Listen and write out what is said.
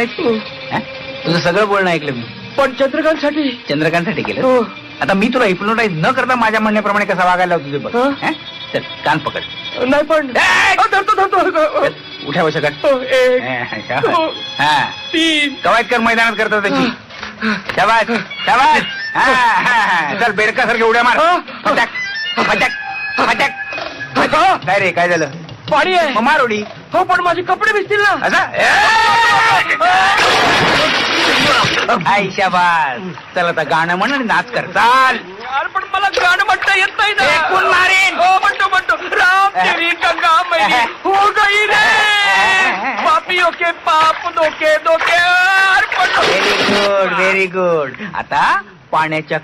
आहेत हो. हं? तुझं सगळं बोलणं ऐकलं मी. पण चंद्रकांतसाठी. चंद्रकांतसाठी केलं. हो. आता मी तुला हिप्नोटाईज न करता माझ्या म्हणण्याप्रमाणे कसा वागायला लावतो तुझे बघ. हं? हं? चल कान पकड. नाही पण ए! धरतो धरतो. उठ्या बसकट. हो, 1 2 3. कवायत कर मैदानात करतो त्याची. शाबास शाबास. चल बेडकासारखे उड्या मार. फटक फटक फटक फटक. काय रे काय झालं? पाणी आहे. मग मार उडी. हो पण माझे कपडे भिजतील ना. आई शाबास. चल आता गाणं म्हण आणि नाच कर. चाल. यार पण मला गाणं म्हणता येत नाही ना. फेकून मारीन. हो म्हणतो राम तेरी गंगा मैली हो गई रे पापियों के पाप धोके धोके. Very good very good. आता पाण्याच्या